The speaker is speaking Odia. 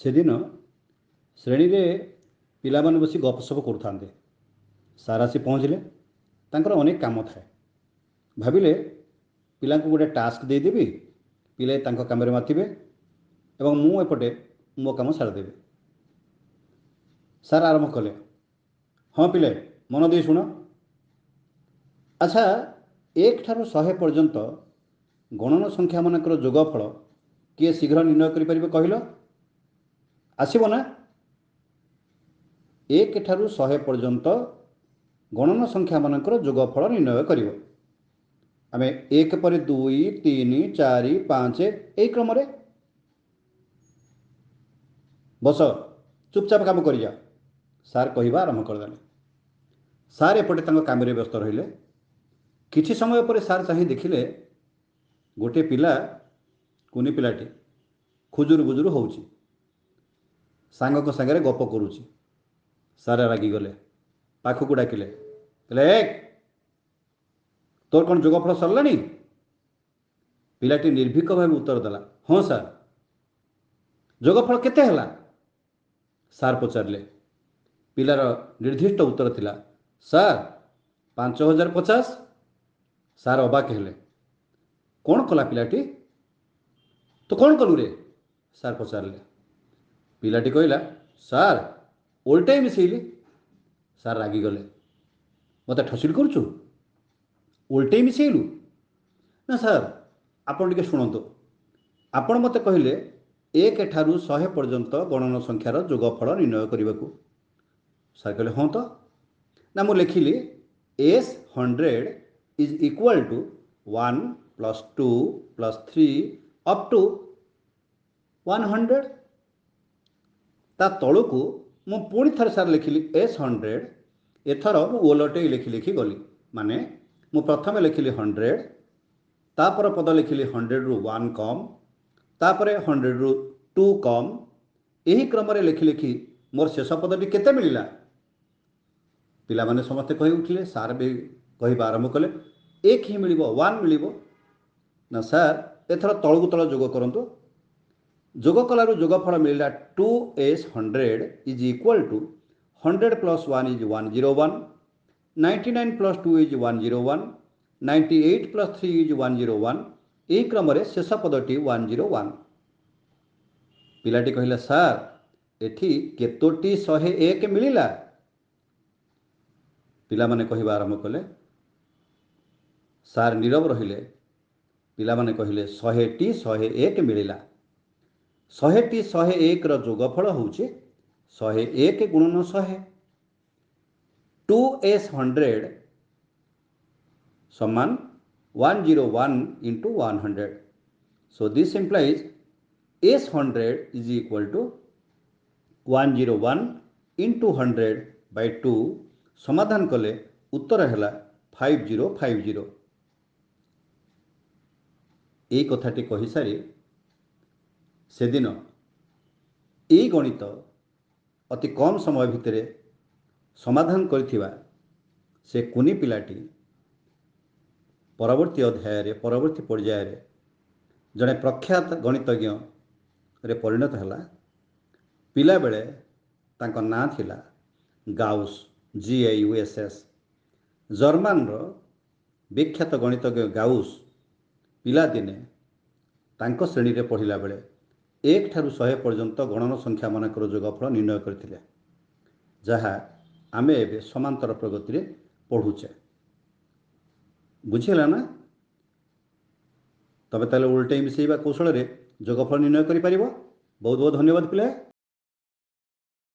ସେଦିନ ଶ୍ରେଣୀରେ ପିଲାମାନେ ବସି ଗପସପ କରୁଥାନ୍ତେ। ସାର୍ ଆସି ପହଞ୍ଚିଲେ। ତାଙ୍କର ଅନେକ କାମ ଥାଏ। ଭାବିଲେ ପିଲାଙ୍କୁ ଗୋଟେ ଟାସ୍କ ଦେଇଦେବି, ପିଲେ ତାଙ୍କ କାମରେ ମାତିବେ ଏବଂ ମୁଁ ଏପଟେ ମୋ କାମ ସାରିଦେବି। ସାର୍ ଆରମ୍ଭ କଲେ, ହଁ ପିଲେ ମନ ଦେଇ ଶୁଣ। ଆଚ୍ଛା, 1 ଠାରୁ 100 ପର୍ଯ୍ୟନ୍ତ ଗଣନ ସଂଖ୍ୟାମାନଙ୍କର ଯୋଗଫଳ କିଏ ଶୀଘ୍ର ନିର୍ଣ୍ଣୟ କରିପାରିବେ କହିଲ? ଆସିବ ନା? 1 ଠାରୁ 100 ପର୍ଯ୍ୟନ୍ତ ଗଣନ ସଂଖ୍ୟାମାନଙ୍କର ଯୋଗଫଳ ନିର୍ଣ୍ଣୟ କରିବ। ଆମେ 1 ପରେ 2, 3, 4, 5 ଏହି କ୍ରମରେ। ବସ, ଚୁପଚାପ କାମ କରିଯାଅ। ସାର୍ କହିବା ଆରମ୍ଭ କରିଦେଲେ। ସାର୍ ଏପଟେ ତାଙ୍କ କାମରେ ବ୍ୟସ୍ତ ରହିଲେ। କିଛି ସମୟ ପରେ ସାର୍ ଚାହିଁ ଦେଖିଲେ ଗୋଟିଏ ପିଲା, କୁନି ପିଲାଟି ଖୁଜୁରୁ ବୁଜୁରୁ ହେଉଛି, ସାଙ୍ଗଙ୍କ ସାଙ୍ଗରେ ଗପ କରୁଛି। ସାର୍ ରାଗିଗଲେ, ପାଖକୁ ଡାକିଲେ, କହିଲେ ତୋର କ'ଣ ଯୋଗଫଳ ସରିଲାଣି? ପିଲାଟି ନିର୍ଭୀକ ଭାବେ ଉତ୍ତର ଦେଲା, ହଁ ସାର୍। ଯୋଗଫଳ କେତେ ହେଲା? ସାର୍ ପଚାରିଲେ। ପିଲାର ନିର୍ଦ୍ଦିଷ୍ଟ ଉତ୍ତର ଥିଲା, ସାର୍ 5050। ସାର୍ ଅବାକ ହେଲେ। କ'ଣ କଲା ପିଲାଟି? ତୁ କ'ଣ କଲୁ ରେ? ସାର୍ ପଚାରିଲେ। ପିଲାଟି କହିଲା, ସାର୍ ଓଲଟାଇ ମିଶେଇଲି। ସାର୍ ରାଗିଗଲେ, ମୋତେ ଠସିଲ କରୁଛୁ? ଓଲଟେଇ ମିଶେଇଲୁ? ନା ସାର୍, ଆପଣ ଟିକେ ଶୁଣନ୍ତୁ। ଆପଣ ମୋତେ କହିଲେ 1 ଠାରୁ 100 ପର୍ଯ୍ୟନ୍ତ ଗଣନ ସଂଖ୍ୟାର ଯୋଗଫଳ ନିର୍ଣ୍ଣୟ କରିବାକୁ। ସାର୍ କହିଲେ, ହଁ ତ। ନା ମୁଁ ଲେଖିଲି S100 is equal to 1 + 2 + 3 up to 100। ତା ତଳକୁ ମୁଁ ପୁଣି ଥରେ ସାର୍ ଲେଖିଲି S100। ଏଥର ମୁଁ ଓଲଟେଇ ଲେଖି ଲେଖି ଗଲି। ମାନେ ମୁଁ ପ୍ରଥମେ ଲେଖିଲି 100, ତାପରେ ପଦ ଲେଖିଲି 100ରୁ 1 କମ୍, ତାପରେ 100ରୁ 2 କମ୍। ଏହି କ୍ରମରେ ଲେଖି ଲେଖି ମୋର ଶେଷ ପଦଟି କେତେ ମିଳିଲା? ପିଲାମାନେ ସମସ୍ତେ କହି ଉଠିଲେ। ସାର୍ ବି କହିବା ଆରମ୍ଭ କଲେ, 1 ହିଁ ମିଳିବ, 1 ମିଳିବ। ନା ସାର୍, ଏଥର ତଳକୁ ତଳ ଯୋଗ କରନ୍ତୁ। ଯୋଗ କଲାରୁ ଯୋଗଫଳ ମିଳିଲା 2S100 is equal to 100 + 1 is 101, 99 + 2 is 101, 98 + 3 is 101। ଏହି କ୍ରମରେ ଶେଷ ପଦଟି 101। ପିଲାଟି କହିଲା, ସାର୍ ଏଠି କେତୋଟି 101 ମିଳିଲା? ପିଲାମାନେ କହିବା ଆରମ୍ଭ କଲେ। ସାର୍ ନୀରବ ରହିଲେ। ପିଲାମାନେ କହିଲେ, 100ଟି 101 ମିଳିଲା। 100ଟି 101ର ଯୋଗଫଳ ହେଉଛି 101 × 100। 2S100 ସମାନ 101 × 100। So this implies S100 is equal to 101 × 100/2। ସମାଧାନ କଲେ ଉତ୍ତର ହେଲା 5050। এই କଥାଟି କହିସାରି ସେଦିନ এই ଗଣିତ ଅତି କମ୍ ସମୟ ଭିତରେ ସମାଧାନ କରିଥିବା ସେ କୁନି ପିଲାଟି ପରବର୍ତ୍ତୀ ଅଧ୍ୟାୟରେ, ପରବର୍ତ୍ତୀ ପର୍ଯ୍ୟାୟରେ ଜଣେ ପ୍ରଖ୍ୟାତ ଗଣିତଜ୍ଞରେ ପରିଣତ ହେଲା। ପିଲାବେଳେ ତାଙ୍କ ନାଁ ଥିଲା ଗାଉସ୍, GAUSS। ଜର୍ମାନର ବିଖ୍ୟାତ ଗଣିତଜ୍ଞ ଗାଉସ୍ ପିଲାଦିନେ ତାଙ୍କ ଶ୍ରେଣୀରେ ପଢ଼ିଲା ବେଳେ 1 ଠାରୁ 100 ପର୍ଯ୍ୟନ୍ତ ଗଣନ ସଂଖ୍ୟାମାନଙ୍କର ଯୋଗଫଳ ନିର୍ଣ୍ଣୟ କରିଥିଲେ, ଯାହା ଆମେ ଏବେ ସମାନ୍ତର ପ୍ରଗତିରେ ପଢ଼ୁଛେ। ବୁଝିହେଲା ନା? ତମେ ତାହେଲେ ଓଲଟେଇ ମିଶେଇବା କୌଶଳରେ ଯୋଗଫଳ ନିର୍ଣ୍ଣୟ କରିପାରିବ। ବହୁତ ବହୁତ ଧନ୍ୟବାଦ ପିଲା।